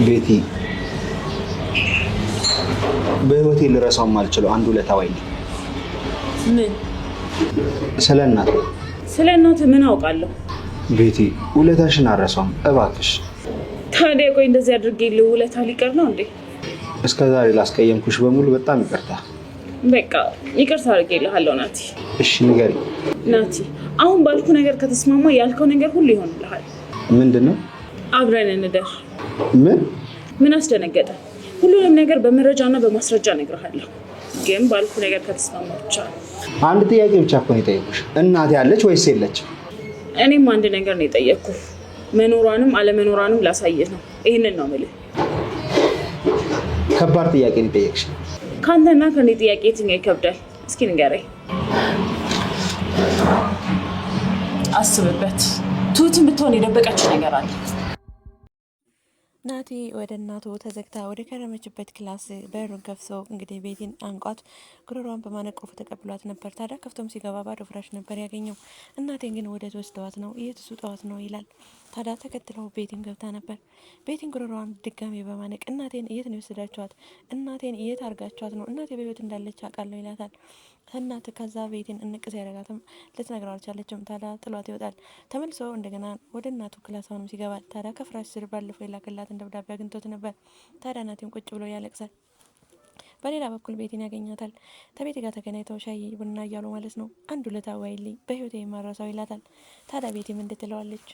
ቤቲ በህይወቴ ልረሳው የማልችለው አንድ ውለታ ወይ ነው። ምን? ስለናት። ስለናት ምን አውቃለሁ? ቤቲ ውለታሽን አረሳውም እባክሽ። ታዲያ ቆይ እንደዚህ አድርጌልህ ውለታ ሊቀር ነው እንዴ? እስከዛሬ ላስቀየምኩሽ በሙሉ በጣም ይቅርታ። በቃ ይቅርታ አድርጌልሃለሁ ናቲ። እሺ ንገሪኝ ናቲ። አሁን ባልኩ ነገር ከተስማማ ያልከው ነገር ሁሉ ይሆንልሃል። ምንድነው? አብረን እንደር። ምን አስደነገጠ? ሁሉንም ነገር በመረጃና በማስረጃ እነግርሃለሁ። ግን ባልኩ ነገር ከተስማማ ብቻ። አንድ ጥያቄ ብቻ እኮ ነው የጠየኩሽ። እናት ያለች ወይስ የለችም? እኔም አንድ ነገር ነው የጠየቅኩህ። መኖሯንም አለመኖሯንም ላሳየህ ነው። ይህንን ነው የምልህ። ከባድ ጥያቄ ነው የጠየቅሽ። ከአንተና ከኔ ጥያቄ የትኛው ይከብዳል? እስኪ ንገረኝ። አስብበት። ትሁትን ብትሆን የደበቀችው ነገር አለ። ናቲ ወደ እናቱ ተዘግታ ወደ ከረመችበት ክላስ በሩን ከፍቶ እንግዲህ ቤቲን አንቋት ጉሮሯን በማነቆፉ ተቀብሏት ነበር። ታዲያ ከፍቶም ሲገባ ባዶ ፍራሽ ነበር ያገኘው። እናቴን ግን ወደ ወስደዋት ነው እየተሱጠዋት ነው ይላል። ታዲያ ተከትለው ቤቲን ገብታ ነበር። ቤቲን ጉሮሯን ድጋሜ በማነቅ እናቴን እየት ነው የወሰዳችኋት? እናቴን እየት አርጋችኋት ነው? እናቴ በህይወት እንዳለች አውቃለሁ ይላታል። እናት ከዛ ቤቲን እንቅስ ያደረጋትም ልትነግረው አልቻለችም። ታዲያ ጥሏት ይወጣል። ተመልሶ እንደገና ወደ እናቱ ክላስ አሁንም ሲገባል። ታዲያ ከፍራሽ ስር ባለፈው የላከላትን ደብዳቤ አግኝቶት ነበር። ታዲያ ናቲም ቁጭ ብሎ ያለቅሳል። በሌላ በኩል ቤቲን ያገኛታል። ከቤት ጋር ተገናኝተው ሻይ ቡና እያሉ ማለት ነው። አንድ ውለታ ዋይልኝ በህይወቴ የማረሳው ይላታል። ታዲያ ቤቲም እንድትለዋለች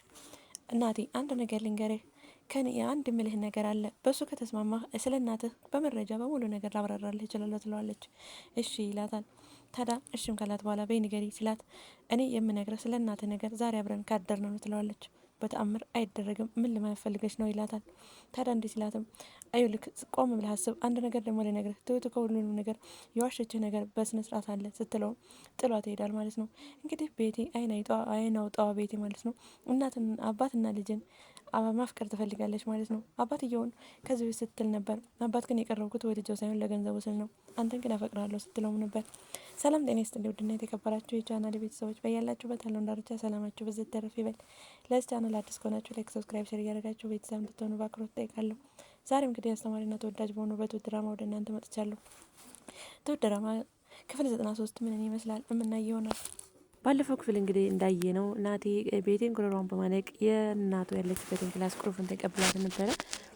እናቴ አንድ ነገር ልንገርህ፣ ከኔ አንድ ምልህ ነገር አለ። በሱ ከተስማማህ ስለ እናትህ በመረጃ በሙሉ ነገር ላብራራልህ እችላለሁ ትለዋለች። እሺ ይላታል። ታዲያ እሺም ካላት በኋላ በይ ንገሪ ሲላት እኔ የምነግረህ ስለ እናትህ ነገር ዛሬ አብረን ካደርን ነው ትለዋለች። በተአምር አይደረግም፣ ምን ለማለት ፈልገሽ ነው ይላታል። ታዲያ እንዲህ ሲላትም አዩ ልክ ቆም ብለህ አስብ፣ አንድ ነገር ደግሞ ልነግርህ፣ ትሁት ከሁሉንም ነገር የዋሸችህ ነገር በስነ ስርዓት አለ ስትለው ጥሏት ይሄዳል ማለት ነው። እንግዲህ ቤቲ አይን አውጣዋ ቤቲ ማለት ነው እናትን አባትና ልጅን ማፍቀር ትፈልጋለች ማለት ነው። አባትየውን ከዚህ ቤት ስትል ነበር፣ አባት ግን የቀረብኩት ወድጀው ሳይሆን ለገንዘቡ ስል ነው፣ አንተን ግን አፈቅራለሁ ስትለውም ነበር። ሰላም ጤና ይስጥልኝ ውድና የተከበራችሁ የቻናል ቤተሰቦች በያላችሁበት ያለውን ዳርቻ ሰላማችሁ በዘት ተረፍ ይበል። ለዚህ ቻናል አዲስ ከሆናችሁ ላይክ፣ ሰብስክራይብ፣ ሼር እያደረጋችሁ ቤተሰብ እንድትሆኑ በአክብሮት እጠይቃለሁ። ዛሬም እንግዲህ አስተማሪና ተወዳጅ በሆኑ በትሁት ድራማ ወደ እናንተ መጥቻለሁ። ትሁት ድራማ ክፍል 93 ምንን ይመስላል የምናይ ይሆናል። ባለፈው ክፍል እንግዲህ እንዳየ ነው ናቲ ቤቴን ጉሮሯን በማነቅ የእናቱ ያለችበትን ክላስ ቁልፉን ተቀብላት ነበረ።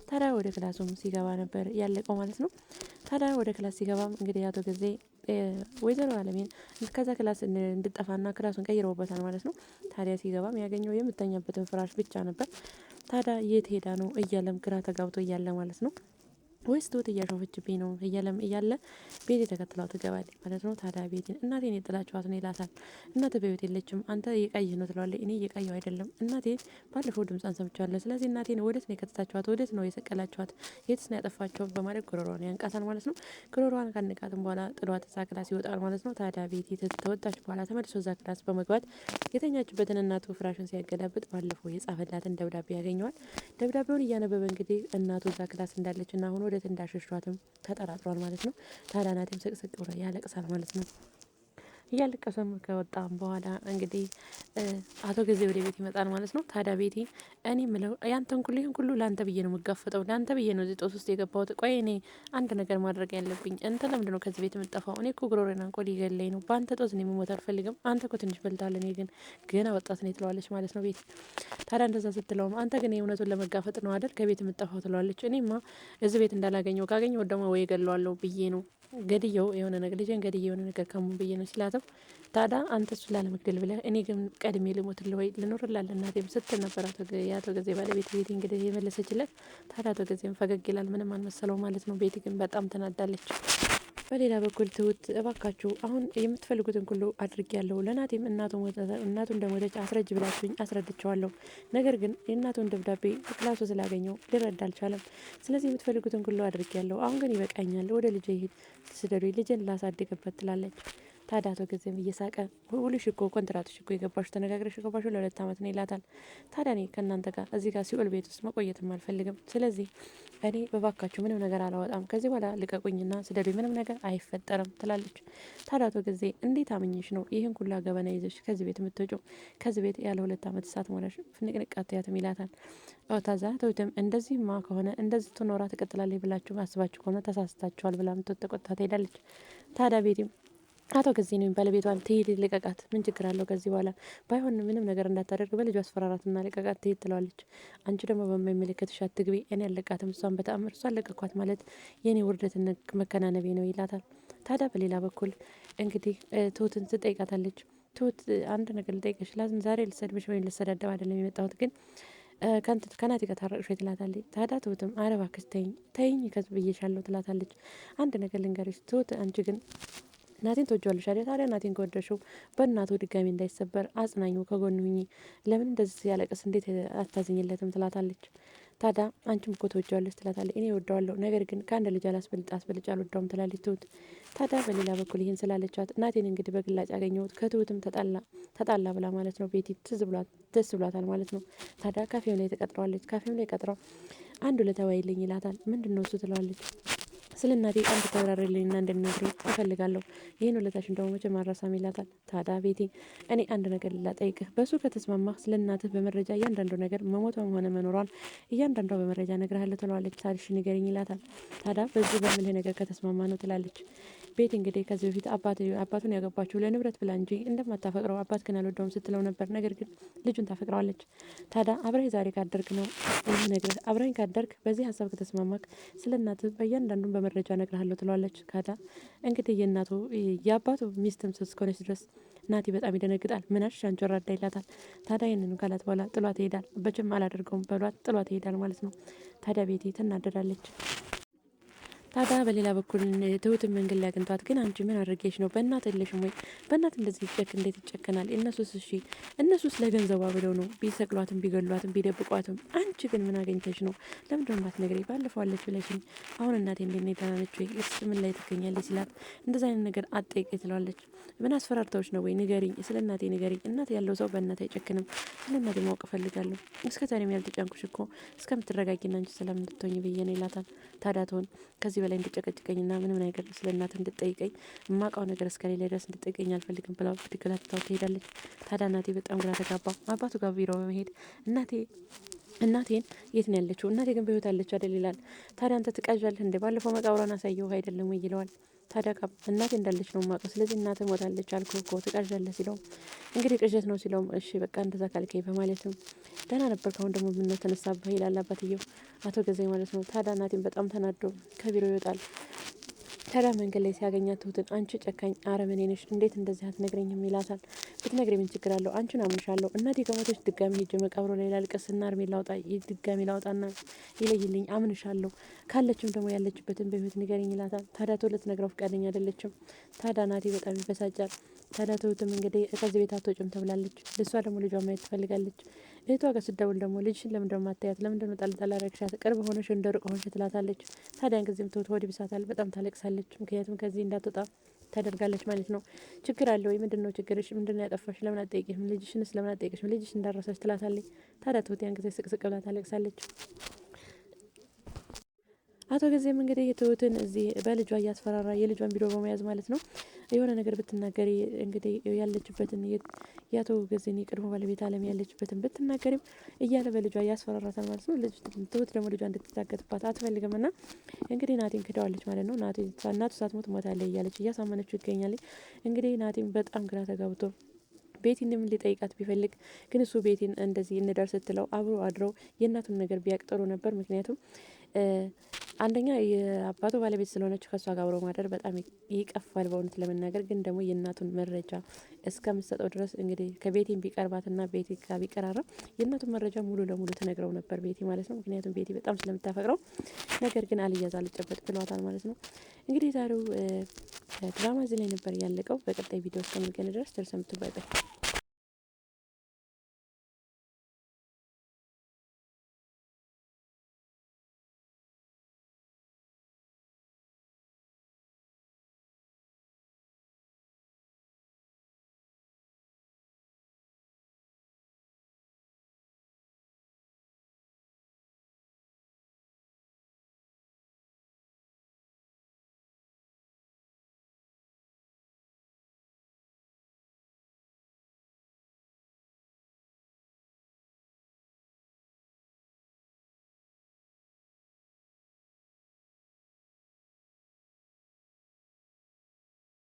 ታዲያ ወደ ክላሱም ሲገባ ነበር ያለቀው ማለት ነው። ታዲያ ወደ ክላስ ሲገባም እንግዲህ አቶ ጊዜ ወይዘሮ አለሜን ከዛ ክላስ እንድጠፋና ክላሱን ቀይረውበታል ማለት ነው። ታዲያ ሲገባም ያገኘው የምተኛበትን ፍራሽ ብቻ ነበር። ታዲያ የት ሄዳ ነው እያለም ግራ ተጋብቶ እያለ ማለት ነው ወይስ ትሁት እያሾፈችብኝ ነው እያለም እያለ ቤቴ ተከትለው ትገባለች ማለት ነው። ታዲያ ቤቴን እናቴን የጥላችኋት ነው ይላታል። እናቴ በህይወት የለችም አንተ እየቃየህ ነው ትለዋለች። እኔ እየቃየሁ አይደለም እናቴ ባለፈው ድምጿን ሰምቻለሁ። ስለዚህ እናቴን ወዴት ነው የከተታችኋት? ወዴት ነው የሰቀላችኋት? የትስ ነው ያጠፋችኋት? በማለት ጉሮሯን ያንቃታል ማለት ነው። ጉሮሯን ካነቃትም በኋላ ጥሏት እዛ ክላስ ይወጣል ማለት ነው። ታዲያ ቤቴ ተወጣች በኋላ ተመልሶ እዛ ክላስ በመግባት የተኛችበትን እናቱ ፍራሽን ሲያገላብጥ ባለፈው የጻፈላትን ደብዳቤ ያገኘዋል። ደብዳቤውን እያነበበ እንግዲህ እናቱ እዛ ክላስ እንዳለችና አሁን ወደ እንዳሸሿትም ተጠራጥሯል ማለት ነው። ታዲያ ናቲም ስቅስቅ ብሎ ያለቅሳል ማለት ነው። እያለቀሰም ከወጣም በኋላ እንግዲህ አቶ ጊዜ ወደ ቤት ይመጣል ማለት ነው። ታዲያ ቤቲ እኔ ምለው ያንተን ሁሉ ይህን ሁሉ ለአንተ ብዬ ነው የምጋፈጠው፣ ለአንተ ብዬ ነው እዚህ ጦስ ውስጥ የገባሁት። ቆይ እኔ አንድ ነገር ማድረግ ያለብኝ እንተ ለምንድን ነው ከዚህ ቤት የምጠፋው? እኔ እኮ ጉሮሬን አንቆ ሊገለኝ ነው። በአንተ ጦስ እኔ መሞት አልፈልግም። አንተ እኮ ትንሽ በልታል፣ እኔ ግን ገና ወጣት ነኝ ትለዋለች ማለት ነው ቤቲ። ታዲያ እንደዛ ስትለውም አንተ ግን የእውነቱን ለመጋፈጥ ነው አይደል ከቤት የምጠፋው ትለዋለች። እኔማ እዚህ ቤት እንዳላገኘው ካገኘው ደግሞ ወይ ገለዋለሁ ብዬ ነው ገድየው የሆነ ነገር ልጅን ገድየው የሆነ ነገር ከሙ ብዬ ነው ሲላትም ታዲያ አንተ እሱን ላለመግደል ብለህ እኔ ግን ቀድሜ ልሞትልህ ወይ ልኖርላለ እናቴም ስትል ነበር የአቶ ጊዜ ባለቤት ቤቲ እንግዲህ የመለሰችለት። ታዲያ አቶ ጊዜም ፈገግ ይላል፣ ምንም አልመሰለው ማለት ነው። ቤቲ ግን በጣም ተናዳለች። በሌላ በኩል ትሁት እባካችሁ አሁን የምትፈልጉትን ሁሉ አድርጌያለሁ፣ ለናቴም እናቱ እንደሞተች አስረጅ ብላችሁኝ አስረድቸዋለሁ። ነገር ግን የእናቱን ደብዳቤ ክላሱ ስላገኘው ሊረዳ አልቻለም። ስለዚህ የምትፈልጉትን ሁሉ አድርጌያለሁ፣ አሁን ግን ይበቃኛል፣ ወደ ልጄ ሂድ፣ ስደዱኝ፣ ልጄን ላሳድግበት ትላለች። ታዲያ አቶ ገዜም እየሳቀ ውልሽ እኮ ኮንትራትሽ እኮ የገባሽ ተነጋግረሽ የገባሽ ለ2 ዓመት ነው ይላታል። ታዲያ እኔ ከእናንተ ጋር እዚህ ጋር ሲኦል ቤት ውስጥ መቆየትም አልፈልግም። ስለዚህ እኔ በባካችሁ ምንም ነገር አላወጣም። ከዚህ በኋላ ልቀቁኝና ስደዱ፣ ምንም ነገር አይፈጠርም ትላለች። ታዲያ አቶ ገዜ እንዴት አምኜሽ ነው ይህን ሁላ ገበና ይዘሽ ከዚህ ቤት የምትወጪው? ከዚህ ቤት ያለ 2 ዓመት እሳት ሞላሽ ፍንቅንቅ አትያትም ይላታል። ታዛ ተውትም እንደዚህማ ከሆነ እንደዚህ ትኖራ ትቀጥላለች ብላችሁ አስባችሁ ከሆነ ተሳስታችኋል ብላ ምትተቆጣ ትሄዳለች። ታዲያ ቤቲም አቶ ገዜ ነው ባለቤቷን ትሄድ ልቀቃት፣ ምን ችግር አለው ከዚህ በኋላ ባይሆን ምንም ነገር እንዳታደርግ በልጁ አስፈራራትና ልቀቃት ትሄድ ትለዋለች። አንቺ ደግሞ በማይመለከትሽ አትግቢ፣ እኔ አለቃትም እሷን በተአምር እሷ አለቀኳት ማለት የኔ ውርደትና መከናነቤ ነው ይላታል። ታዲያ በሌላ በኩል እንግዲህ ትሁትን ትጠይቃታለች። ትሁት አንድ ነገር ልጠይቅሽ፣ ዛሬ ልሰድብሽ ወይም ልሰዳደብ አይደለም የመጣሁት ግን ከናቲ ጋር ታረቅሽ ወይ ትላታለች። ታዲያ ትሁትም ኧረ እባክሽ ተይኝ ከዚህ ብዬሻለሁ ትላታለች። አንድ ነገር ልንገርሽ ትሁት፣ አንቺ ግን ናቲን ትወጂዋለሽ አይደል? ታዲያ ናቲን ከወደድሽው በእናቱ ድጋሚ እንዳይሰበር አጽናኙ፣ ከጎኑ ሁኚ። ለምን እንደዚህ ሲያለቅስ እንዴት አታዝኝለትም? ትላታለች። ታዲያ አንቺም እኮ ትወጂዋለሽ ትላታለች። እኔ እወደዋለሁ፣ ነገር ግን ከአንድ ልጅ አስበልጬ አልወደውም ትላለች ትሁት። ታዲያ በሌላ በኩል ይህን ስላለቻት ናቲን እንግዲህ በግላጭ ያገኘሁት ከትሁትም ተጣላ ብላ ማለት ነው። ቤቲ ደስ ብሏታል ማለት ነው። ታዲያ ካፌም ላይ ተቀጥረዋለች። ካፌም ላይ ቀጥረው አንድ ለተወያይልኝ ይላታል። ምንድን ነው እሱ ትለዋለች። ስለ እናቴ አንድ ተወራሪልኝና እንድንነግረኝ እፈልጋለሁ። ይህን ውለታሽን ደግሞ መቼም አልረሳም ይላታል። ታዲያ ቤቲ እኔ አንድ ነገር ላጠይቅህ፣ በሱ ከተስማማህ ስለ እናትህ በመረጃ እያንዳንዱ ነገር መሞቷም ሆነ መኖሯን እያንዳንዷ በመረጃ እነግርሃለሁ ትለዋለች። ታዲያ ንገረኝ ይላታል። ታዲያ በዚህ በምልህ ነገር ከተስማማ ነው ትላለች። ቤቲ እንግዲህ ከዚህ በፊት አባቱን ያገባችው ለንብረት ብላ እንጂ እንደማታፈቅረው አባት ግን አልወደውም ስትለው ነበር። ነገር ግን ልጁን ታፈቅረዋለች። ታዲያ አብረህ ዛሬ ካደርግ ነው ይህ ነግረህ አብረኝ ካደርግ በዚህ ሀሳብ ከተስማማክ ስለ እናትህ በእያንዳንዱን በመረጃ እነግርሃለሁ ትለዋለች። ካዳ እንግዲህ የአባቱ ሚስትም እስከሆነች ድረስ ናቲ በጣም ይደነግጣል። ምናሽ አንቺ ወራዳ ይላታል። ታዲያ ይህንን ካላት በኋላ ጥሏት ይሄዳል። በጭም አላደርገውም በሏት ጥሏት ይሄዳል ማለት ነው። ታዲያ ቤቲ ትናደዳለች። ታዲያ በሌላ በኩል ትሁትን መንገድ ላይ አግኝቷት፣ ግን አንቺ ምን አድርጌሽ ነው? በእናት የለሽም ወይ? በእናት እንደዚህ እንዴት ይጨከናል? እነሱስ ለገንዘቧ ብለው ነው ቢሰቅሏትም ቢገሏትም ቢደብቋትም። አንቺ ግን ምን አገኝተሽ ነው? ለምንድነው የማትነግሪኝ? ባለፈው አለች ብለሽኝ፣ አሁን እናቴ እንዴት ነው ደህና ነች ወይ? እስ ምን ላይ ትገኛለች ሲላት፣ እንደዛ አይነት ነገር አትጠይቀኝ ትለዋለች። ምን አስፈራርተውሽ ነው ወይ? ንገሪኝ፣ ስለ እናቴ ንገሪኝ። እናት ያለው ሰው በእናት አይጨክንም። ስለ እናቴ ማወቅ እፈልጋለሁ። እስከ ዛሬም ያልተጫንኩሽ እኮ እስከምትረጋጊና አንቺ ሰላም እንድትሆኝ ብዬ ነው ይላታል። ታዲያ ትሆን ከዚህ በላይ እንድጨቀጭቀኝና ምንም ነገር ስለ እናት እንድጠይቀኝ የማውቀው ነገር እስከሌላ ድረስ እንድጠይቀኝ አልፈልግም ብላ ብድግላ ትታው ትሄዳለች። ታዲያ እናቴ በጣም ግራ ተጋባ። አባቱ ጋር ቢሮ በመሄድ እናቴን የት ነው ያለችው? እናቴ ግን በህይወት አለች አይደል ይላል። ታዲያ አንተ ትቃዣለህ እንዴ? ባለፈው መቃብሯን አሳየው አይደለም ወይ ይለዋል። ታዲያ እናቴ እንዳለች ነው የማውቀው፣ ስለዚህ እናቴ ሞታለች አልኩህ እኮ ትቃዣለህ ሲለውም እንግዲህ ቅዠት ነው ሲለውም እሺ በቃ እንደዛ ካልከኝ በማለትም ደህና ነበር ካሁን ደግሞ ምነው ተነሳብህ ይላል አባትየው አቶ ገዛኝ ማለት ነው። ታዲያ እናቴን በጣም ተናዶ ከቢሮ ይወጣል። ታዲያ መንገድ ላይ ሲያገኛት ትሁትን አንቺ ጨካኝ አረመኔ ነሽ፣ እንዴት እንደዚህ አትነግረኝም ይላታል። ብትነግረኝ ምን ችግር አለው? አንቺን አምንሻለሁ። እናቴ ከሞተች ድጋሚ ሄጄ መቃብሮ ላይ ላልቅስና እርሜ ድጋሚ ላውጣና ይለይልኝ፣ አምንሻለሁ። ካለችም ደግሞ ያለችበትን በህይወት ንገረኝ ይላታል። ታዲያ ቶሎ ልትነግረው ፈቃደኛ አይደለችም። ታዲያ ናቲ በጣም ይበሳጫል። ታዲያ ትሁትም እንግዲህ ከዚህ ቤት አትወጭም ተብላለች። እሷ ደግሞ ልጇ ማየት ትፈልጋለች። እህቷ ጋር ስትደውል ደግሞ ልጅሽን ለምንድነው ማታያት? ለምንድነው ጣልጣላ ረግሻት? ቅርብ ሆነሽ እንደ ሩቅ ሆንሽ ትላታለች። ታዲያን ጊዜም ትሁት ሆድ ይብሳታል፣ በጣም ታለቅሳለች። ምክንያቱም ከዚህ እንዳትወጣ ታደርጋለች ማለት ነው። ችግር አለ ወይ? ምንድነው ችግርሽ? ምንድነው ያጠፋሽ? ለምን አትጠይቂሽም? ልጅሽንስ ለምን አትጠይቂሽም? ልጅሽ እንዳረሳች ትላታለች። ታዲያ ትሁት ያን ጊዜ ስቅስቅ ብላ ታለቅሳለች። አቶ ገዜም እንግዲህ ትሁትን እዚህ በልጇ እያስፈራራ የልጇን ቢሮ በመያዝ ማለት ነው የሆነ ነገር ብትናገሪ እንግዲህ ያለችበትን የአቶ ገዜን የቅድሞ ባለቤት አለም ያለችበትን ብትናገሪም እያለ በልጇ እያስፈራራታል ማለት ነው። ትሁት ደግሞ ልጇ እንድትታገጥባት አትፈልግም ና እንግዲህ ናቲን ክደዋለች ማለት ነው። እናቱ ሳትሞት ሞታለች እያለች እያሳመነችው ይገኛል። እንግዲህ ናቲን በጣም ግራ ተጋብቶ ቤቲን ምን ሊጠይቃት ቢፈልግ ግን እሱ ቤቲን እንደዚህ እንደርስ ስትለው አብሮ አድረው የእናቱን ነገር ቢያቅጠሩ ነበር። ምክንያቱም አንደኛ የአባቱ ባለቤት ስለሆነች ከሷ ጋር አብሮ ማደር በጣም ይቀፋል በእውነት ለመናገር። ግን ደግሞ የእናቱን መረጃ እስከምትሰጠው ድረስ እንግዲህ ከቤቲን ቢቀርባትና ቤቲ ጋር ቢቀራረብ የእናቱን መረጃ ሙሉ ለሙሉ ተነግረው ነበር ቤቲ ማለት ነው። ምክንያቱም ቤቲ በጣም ስለምታፈቅረው፣ ነገር ግን አልያዝ አልጨበጥ ብለዋታል ማለት ነው። እንግዲህ ዛሬው ድራማ እዚህ ላይ ነበር ያለቀው። በቀጣይ ቪዲዮ እስከምንገናኝ ድረስ ደርሰምቱ ባይ ባይ።